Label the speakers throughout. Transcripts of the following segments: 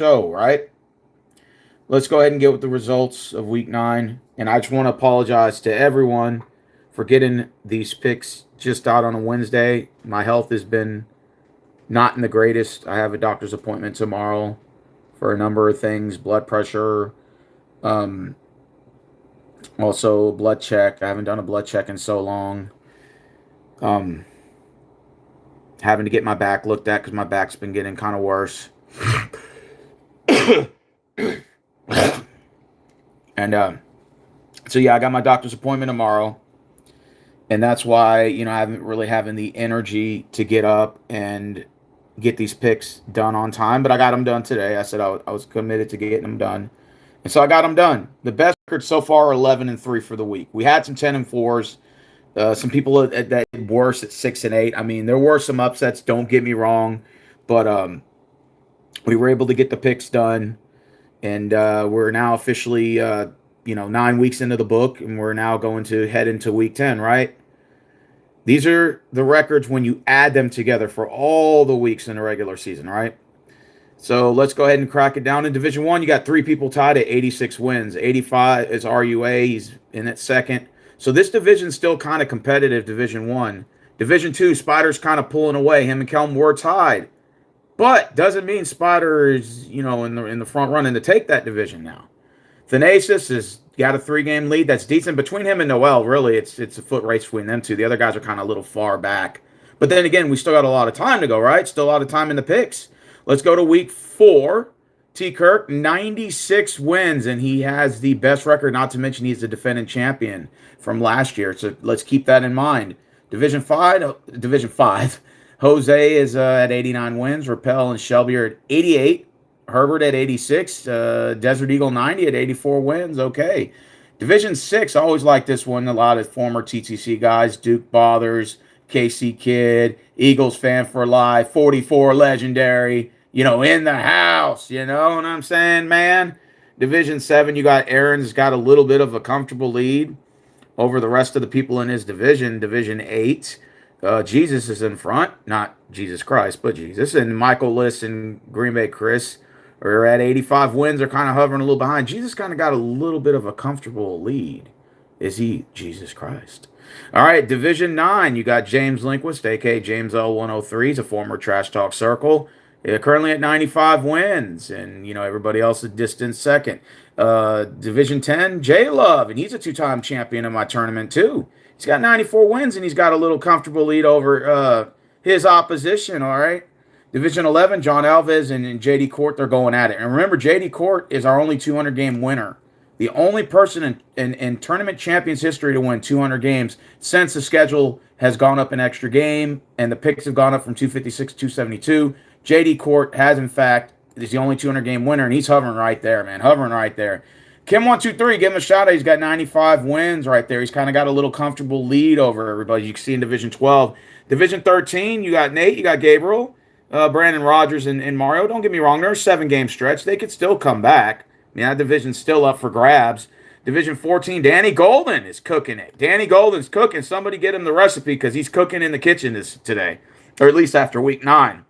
Speaker 1: show, right? Let's go ahead and get with the results of week 9. And I just want to apologize to everyone for getting these picks just out on a Wednesday. My health has been not in the greatest. I have a doctor's appointment tomorrow for a number of things, blood pressure, um, also blood check. I haven't done a blood check in so long. Um, Having to get my back looked at because my back's been getting kind of worse. And so yeah, I got my doctor's appointment tomorrow, and that's why I haven't really having the energy to get up and get these picks done on time. But I got them done today. I said I was committed to getting them done, and so I got them done. The best record so far are 11-3 for the week. We had some 10-4s. Some people that worse at 6-8. I mean, there were some upsets. Don't get me wrong, but we were able to get the picks done, and we're now officially 9 weeks into the book, and we're now going to head into week 10. Right? These are the records when you add them together for all the weeks in the regular season. Right? So let's go ahead and crack it down. In Division 1, you got 3 people tied at 86 wins. 85 is RUA. He's in at second. So this division's still kind of competitive, Division 1. Division 2, Spider's kind of pulling away. Him and Kelm were tied. But doesn't mean Spider is, in the front running to take that division now. Thanasis has got a 3-game lead. That's decent. Between him and Noel, really, it's a foot race between them two. The other guys are kind of a little far back. But then again, we still got a lot of time to go, right? Still a lot of time in the picks. Let's go to week 4. T. Kirk, 96 wins, and he has the best record, not to mention he's the defending champion from last year. So let's keep that in mind. Division 5, Jose is at 89 wins. Rappel and Shelby are at 88. Herbert at 86. Desert Eagle 90 at 84 wins. Okay. Division 6, I always like this one. A lot of former TTC guys. Duke Bothers, KC Kid, Eagles fan for life, 44 legendary, in the house. You know what I'm saying, man? Division 7, you got Aaron's got a little bit of a comfortable lead over the rest of the people in his division. Division 8, Jesus is in front. Not Jesus Christ, but Jesus. And Michael Liss and Green Bay Chris are at 85 wins. They're kind of hovering a little behind. Jesus kind of got a little bit of a comfortable lead. Is he Jesus Christ? All right, Division 9, you got James Linquist, a.k.a. James L103. He's a former Trash Talk Circle. Currently at 95 wins, and, everybody else is distant second. Division 10, J Love, and he's a 2-time champion in my tournament, too. He's got 94 wins, and he's got a little comfortable lead over his opposition, all right? Division 11, John Alves and J.D. Court, they're going at it. And remember, J.D. Court is our only 200-game winner. The only person in tournament champions history to win 200 games since the schedule has gone up an extra game and the picks have gone up from 256 to 272. J.D. Court has, in fact, is the only 200-game winner, and he's hovering right there, man. Hovering right there. Kim123, give him a shout out. He's got 95 wins right there. He's kind of got a little comfortable lead over everybody. You can see in Division 12. Division 13, you got Nate, you got Gabriel, Brandon Rodgers, and Mario. Don't get me wrong. They're a 7-game stretch. They could still come back. That division's still up for grabs. Division 14, Danny Golden is cooking it. Danny Golden's cooking. Somebody get him the recipe because he's cooking in the kitchen today, or at least after week 9.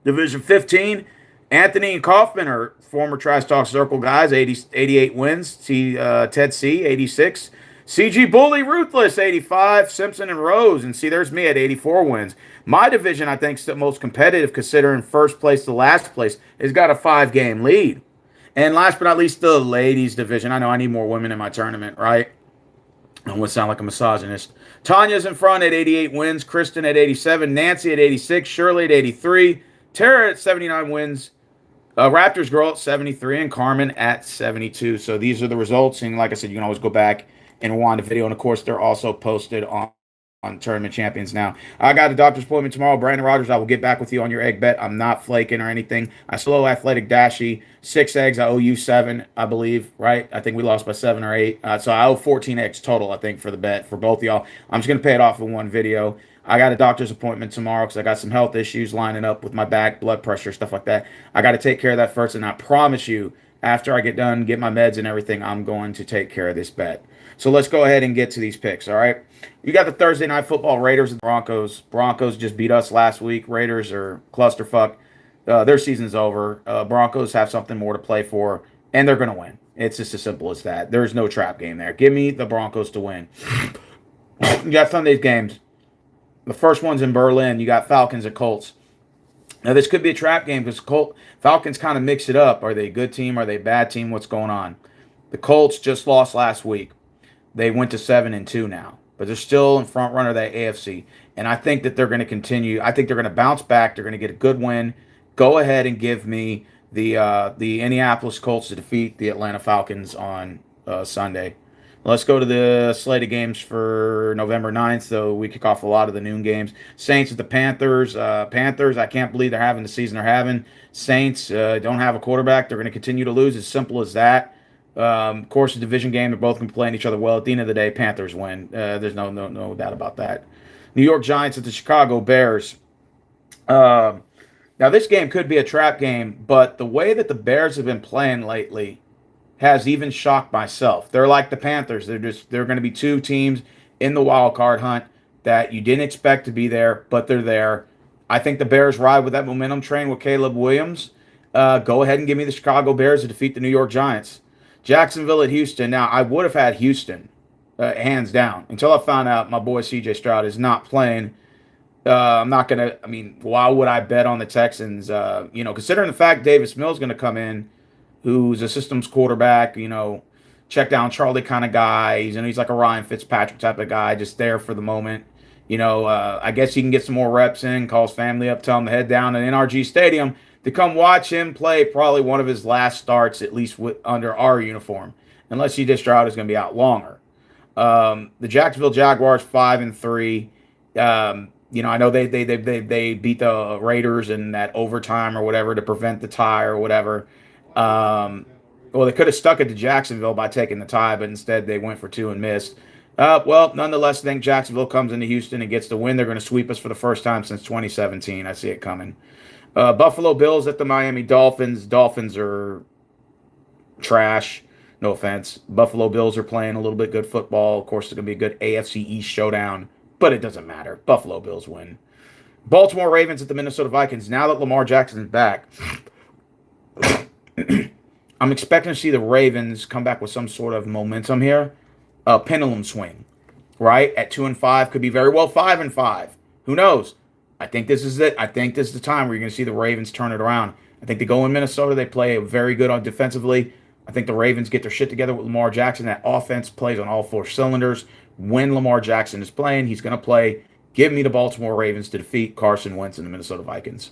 Speaker 1: Division 15, Anthony and Kaufman are former Trash Talk Circle guys, 88 wins. Ted C, 86. CG Bully Ruthless, 85. Simpson and Rose. And see, there's me at 84 wins. My division, I think, is the most competitive considering first place to last place has got a 5-game lead. And last but not least, the ladies division. I know I need more women in my tournament, right? I don't want to sound like a misogynist. Tanya's in front at 88 wins. Kristen at 87. Nancy at 86. Shirley at 83. Tara at 79 wins. Raptors girl at 73. And Carmen at 72. So these are the results. And like I said, you can always go back and rewind the video. And, of course, they're also posted on Tournament Champions now. I got a doctor's appointment tomorrow. Brandon Rodgers, I will get back with you on your egg bet. I'm not flaking or anything. I slow athletic dashy. 6 eggs. I owe you 7, I believe, right? I think we lost by 7 or 8. So I owe 14 eggs total, I think, for the bet for both y'all. I'm just going to pay it off in one video. I got a doctor's appointment tomorrow because I got some health issues lining up with my back, blood pressure, stuff like that. I got to take care of that first, and I promise you, after I get done, get my meds and everything, I'm going to take care of this bet. So let's go ahead and get to these picks, all right? You got the Thursday Night Football, Raiders and Broncos. Broncos just beat us last week. Raiders are clusterfuck. Their season's over. Broncos have something more to play for, and they're going to win. It's just as simple as that. There's no trap game there. Give me the Broncos to win. You got Sunday's games. The first one's in Berlin. You got Falcons at Colts. Now this could be a trap game because Falcons kind of mix it up. Are they a good team? Are they a bad team? What's going on? The Colts just lost last week. They went to 7-2 now, but they're still in front runner of that AFC. And I think that they're going to continue. I think they're going to bounce back. They're going to get a good win. Go ahead and give me the Indianapolis Colts to defeat the Atlanta Falcons on Sunday. Let's go to the slate of games for November 9th. So we kick off a lot of the noon games. Saints at the Panthers. Panthers, I can't believe they're having the season they're having. Saints don't have a quarterback. They're going to continue to lose. As simple as that. Of course, a division game. They're both going to be playing each other well. At the end of the day, Panthers win. There's no doubt about that. New York Giants at the Chicago Bears. Now, this game could be a trap game, but the way that the Bears have been playing lately has even shocked myself. They're like the Panthers. They're going to be two teams in the wild card hunt that you didn't expect to be there, but they're there. I think the Bears ride with that momentum train with Caleb Williams. Go ahead and give me the Chicago Bears to defeat the New York Giants. Jacksonville at Houston. Now, I would have had Houston, hands down, until I found out my boy C.J. Stroud is not playing. I'm not going to, why would I bet on the Texans? Considering the fact Davis Mills is going to come in, who's a systems quarterback, check down Charlie kind of guy. He's like a Ryan Fitzpatrick type of guy, just there for the moment. I guess he can get some more reps in, call his family up, tell him to head down to NRG Stadium to come watch him play probably one of his last starts, at least under our uniform, unless C.J. Stroud is going to be out longer. The Jacksonville Jaguars 5-3. I know they beat the Raiders in that overtime or whatever to prevent the tie or whatever. They could have stuck it to Jacksonville by taking the tie, but instead they went for two and missed. Nonetheless, I think Jacksonville comes into Houston and gets the win. They're going to sweep us for the first time since 2017. I see it coming. Buffalo Bills at the Miami Dolphins. Dolphins are trash. No offense. Buffalo Bills are playing a little bit good football. Of course, it's going to be a good AFC East showdown, but it doesn't matter. Buffalo Bills win. Baltimore Ravens at the Minnesota Vikings. Now that Lamar Jackson is back, I'm expecting to see the Ravens come back with some sort of momentum here. Pendulum swing, right? At 2-5, could be very well 5-5. Who knows? I think this is it. I think this is the time where you're going to see the Ravens turn it around. I think they go in Minnesota. They play very good on defensively. I think the Ravens get their shit together with Lamar Jackson. That offense plays on all four cylinders. When Lamar Jackson is playing, he's going to play. Give me the Baltimore Ravens to defeat Carson Wentz and the Minnesota Vikings.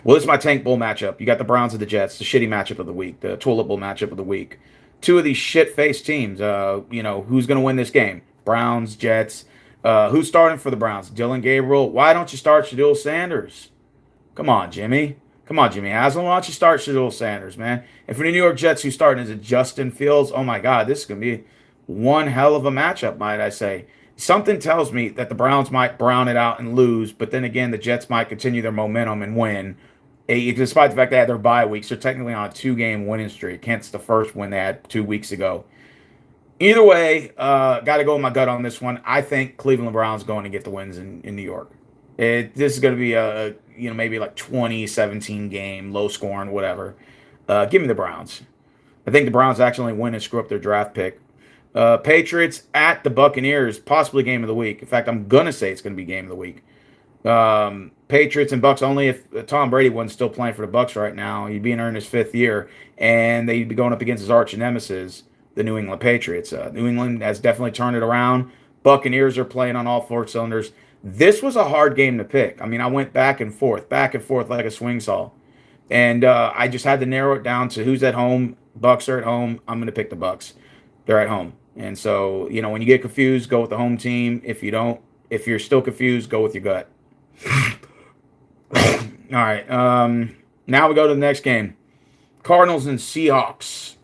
Speaker 1: Well, this is my Tank Bowl matchup. You got the Browns and the Jets, the shitty matchup of the week, the toilet bowl matchup of the week. Two of these shit-faced teams. Who's going to win this game? Browns, Jets. Who's starting for the Browns? Dylan Gabriel. Why don't you start Shedeur Sanders? Come on, Jimmy. Haslam, why don't you start Shedeur Sanders, man? And for the New York Jets, who's starting is it Justin Fields? Oh, my God, this is going to be one hell of a matchup, might I say. Something tells me that the Browns might brown it out and lose, but then again, the Jets might continue their momentum and win. Despite the fact they had their bye weeks, they're technically on a 2-game winning streak, hence the first win they had 2 weeks ago. Either way, got to go with my gut on this one. I think Cleveland Browns going to get the wins in New York. This is going to be a maybe like 20-17 game, low scoring, whatever. Give me the Browns. I think the Browns actually win and screw up their draft pick. Patriots at the Buccaneers, possibly game of the week. In fact, I'm going to say it's going to be game of the week. Patriots and Bucks only if Tom Brady wasn't still playing for the Bucks right now. He'd be in his 5th year, and they'd be going up against his arch nemesis, the New England Patriots. New England has definitely turned it around. Buccaneers are playing on all 4 cylinders. This was a hard game to pick. I went back and forth like a swing saw. And I just had to narrow it down to who's at home. Bucks are at home. I'm going to pick the Bucks. They're at home. And so, when you get confused, go with the home team. If you're still confused, go with your gut. All right. Now we go to the next game. Cardinals and Seahawks.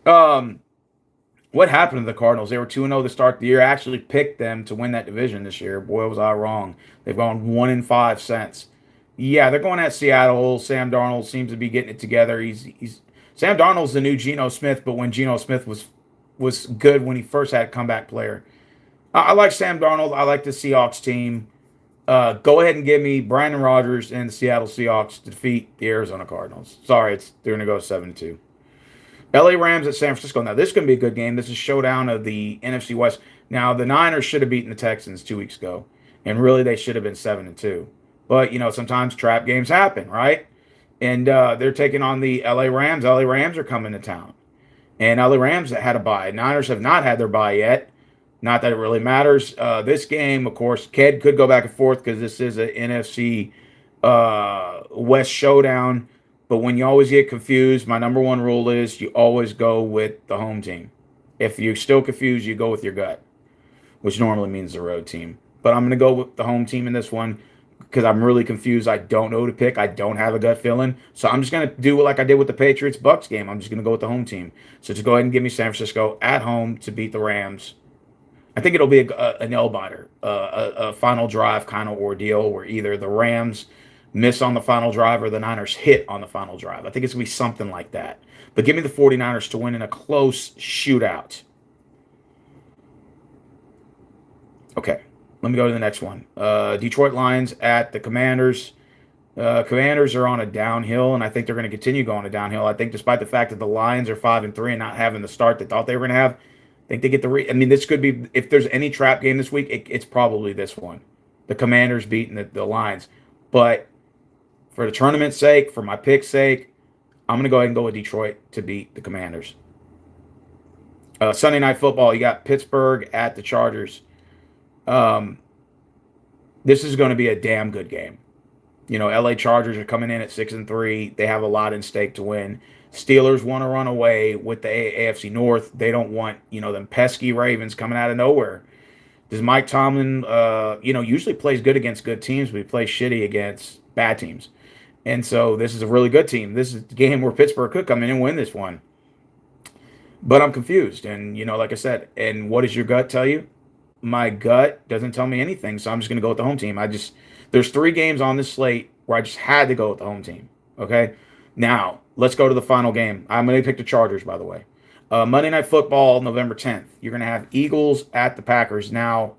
Speaker 1: What happened to the Cardinals? They were 2-0 to start the year. I actually picked them to win that division this year. Boy, was I wrong. They've gone 1-5 since. Yeah, they're going at Seattle. Sam Darnold seems to be getting it together. Sam Darnold's the new Geno Smith, but when Geno Smith was good when he first had a comeback player. I like Sam Darnold. I like the Seahawks team. Go ahead and give me Brandon Rodgers and the Seattle Seahawks to defeat the Arizona Cardinals. Sorry, they're going to go 7-2. LA Rams at San Francisco. Now, this is going to be a good game. This is a showdown of the NFC West. Now, the Niners should have beaten the Texans 2 weeks ago, and really they should have been 7-2. But, sometimes trap games happen, right? And they're taking on the LA Rams. LA Rams are coming to town. And LA Rams had a bye. Niners have not had their bye yet. Not that it really matters. This game, of course, could go back and forth because this is an NFC West showdown. But when you always get confused, my number one rule is you always go with the home team. If you're still confused, you go with your gut, which normally means the road team. But I'm going to go with the home team in this one because I'm really confused. I don't know who to pick. I don't have a gut feeling. So I'm just going to do like I did with the Patriots Bucks game. I'm just going to go with the home team. So just go ahead and give me San Francisco at home to beat the Rams. I think it'll be a nail biter, a final drive kind of ordeal where either the Rams miss on the final drive or the Niners hit on the final drive. I think it's going to be something like that. But give me the 49ers to win in a close shootout. Okay, let me go to the next one. Detroit Lions at the Commanders. Commanders are on a downhill, and I think they're going to continue going a downhill. I think despite the fact that the Lions are 5-3 and not having the start they thought they were going to have, I think they get I mean, this could be, if there's any trap game this week, it's probably this one. The Commanders beating the Lions. But for the tournament's sake, for my pick's sake, I'm going to go ahead and go with Detroit to beat the Commanders. Sunday Night Football, you got Pittsburgh at the Chargers. This is going to be a damn good game. LA Chargers are coming in at 6-3. They have a lot in stake to win. Steelers want to run away with the AFC North. They don't want, them pesky Ravens coming out of nowhere. Does Mike Tomlin, usually plays good against good teams, but he plays shitty against bad teams. And so this is a really good team. This is a game where Pittsburgh could come in and win this one. But I'm confused. And, like I said, and what does your gut tell you? My gut doesn't tell me anything, so I'm just going to go with the home team. There's 3 games on this slate where I just had to go with the home team. Okay? Now, let's go to the final game. I'm going to pick the Chargers, by the way. Monday Night Football, November 10th. You're going to have Eagles at the Packers. Now,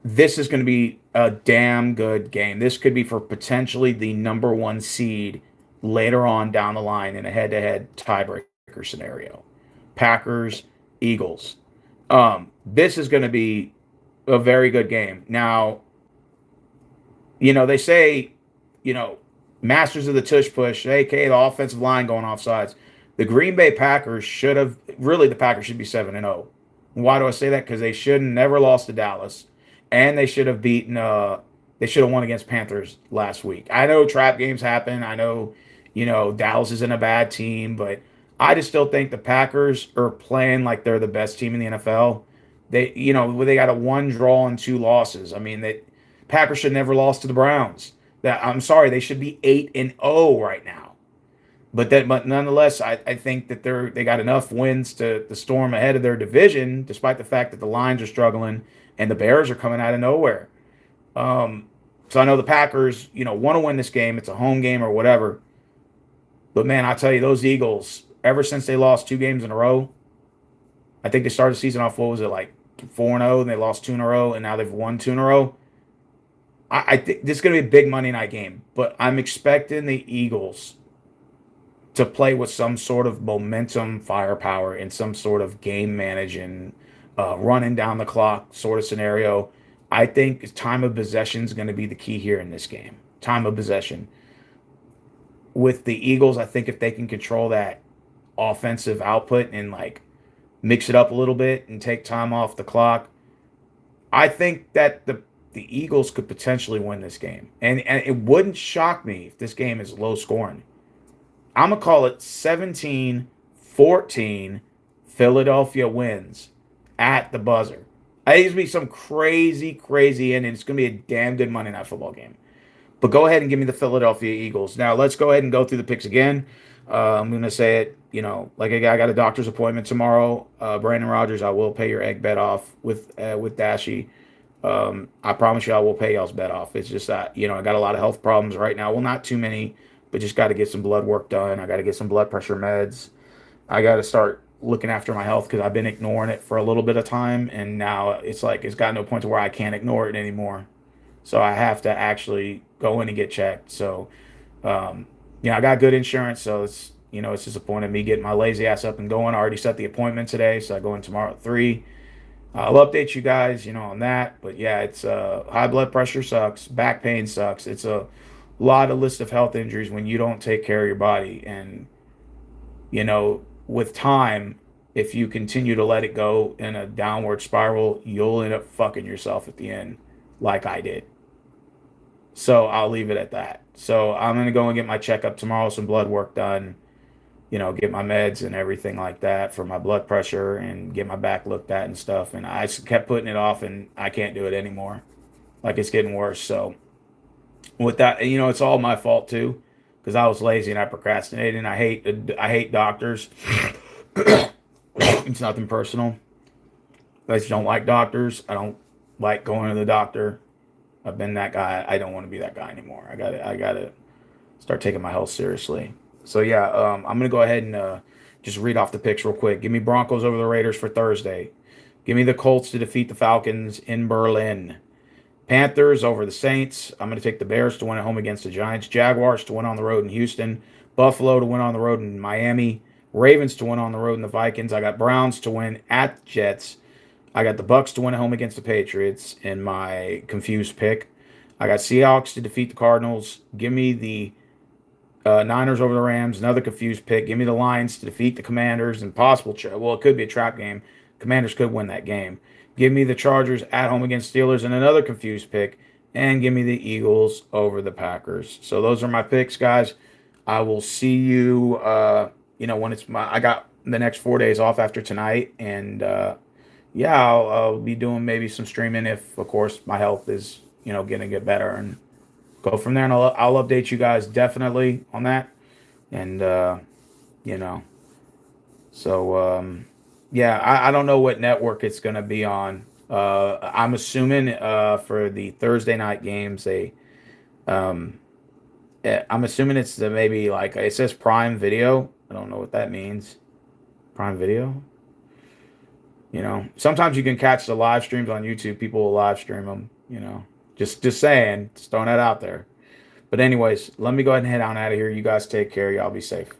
Speaker 1: this is going to be a damn good game. This could be for potentially the number 1 seed later on down the line in a head-to-head tiebreaker scenario. Packers, Eagles. This is going to be a very good game. Now, they say, masters of the tush push, aka the offensive line going off sides. The Green Bay Packers the Packers should be 7-0. Why do I say that? Because they should have never lost to Dallas, and they should have they should have won against Panthers last week. I know trap games happen. I know, Dallas isn't a bad team, but I just still think the Packers are playing like they're the best team in the NFL. They got a 1 draw and 2 losses. I mean, Packers should never lost to the Browns. I'm sorry, they should be 8-0 right now. But nonetheless, I think that they got enough wins to storm ahead of their division, despite the fact that the Lions are struggling and the Bears are coming out of nowhere. So I know the Packers, want to win this game. It's a home game or whatever. But man, I tell you, those Eagles, ever since they lost 2 games in a row, I think they started the season off, what was it, like 4-0, and they lost 2 in a row, and now they've won 2 in a row. I think this is going to be a big Monday night game, but I'm expecting the Eagles to play with some sort of momentum, firepower, and some sort of game managing, running down the clock sort of scenario. I think time of possession is going to be the key here in this game. Time of possession. With the Eagles, I think if they can control that offensive output and mix it up a little bit and take time off the clock, I think that the Eagles could potentially win this game. And it wouldn't shock me if this game is low scoring. I'm going to call it 17-14 Philadelphia wins at the buzzer. I think it's going to be some crazy, crazy ending. It's going to be a damn good Monday Night Football game. But go ahead and give me the Philadelphia Eagles. Now, let's go ahead and go through the picks again. I'm going to say it, like I got a doctor's appointment tomorrow. Brandon Rodgers, I will pay your egg bet off with Dashy. I promise you I will pay y'all's bet off. It's just that, I got a lot of health problems right now. Well, not too many, but just got to get some blood work done. I got to get some blood pressure meds. I got to start looking after my health because I've been ignoring it for a little bit of time. And now it's gotten to a point to where I can't ignore it anymore. So I have to actually go in and get checked. So, I got good insurance. So it's disappointing me getting my lazy ass up and going. I already set the appointment today. So I go in tomorrow at 3. I'll update you guys, on that. But yeah, it's high blood pressure sucks. Back pain sucks. It's a lot of list of health injuries when you don't take care of your body. And, with time, if you continue to let it go in a downward spiral, you'll end up fucking yourself at the end, like I did. So I'll leave it at that. So I'm going to go and get my checkup tomorrow, some blood work done, get my meds and everything like that for my blood pressure and get my back looked at and stuff. And I kept putting it off and I can't do it anymore. Like it's getting worse. So with that, it's all my fault too, because I was lazy and I procrastinated and I hate doctors. It's nothing personal. I just don't like doctors. I don't like going to the doctor. I've been that guy. I don't want to be that guy anymore. I gotta start taking my health seriously. So yeah, I'm gonna go ahead and just read off the picks real quick. Give me Broncos over the Raiders for Thursday. Give me the Colts to defeat the Falcons in Berlin. Panthers over the Saints. I'm going to take the Bears to win at home against the Giants. Jaguars to win on the road in Houston. Buffalo to win on the road in Miami. Ravens to win on the road in the Vikings. I got Browns to win at the Jets. I got the Bucks to win at home against the Patriots in my confused pick. I got Seahawks to defeat the Cardinals. Give me the Niners over the Rams. Another confused pick. Give me the Lions to defeat the Commanders. Impossible. Well, it could be a trap game. Commanders could win that game. Give me the Chargers at home against Steelers and another confused pick. And give me the Eagles over the Packers. So those are my picks, guys. I will see you, when I got the next 4 days off after tonight. And, I'll be doing maybe some streaming if, of course, my health is, going to get better. And go from there. And I'll update you guys definitely on that. And, so, I don't know what network it's going to be on. I'm assuming for the Thursday night games, I'm assuming it's maybe like it says Prime Video. I don't know what that means. Prime Video. Sometimes you can catch the live streams on YouTube. People will live stream them. Just saying, just throwing that out there. But anyways, let me go ahead and head on out of here. You guys take care. Y'all be safe.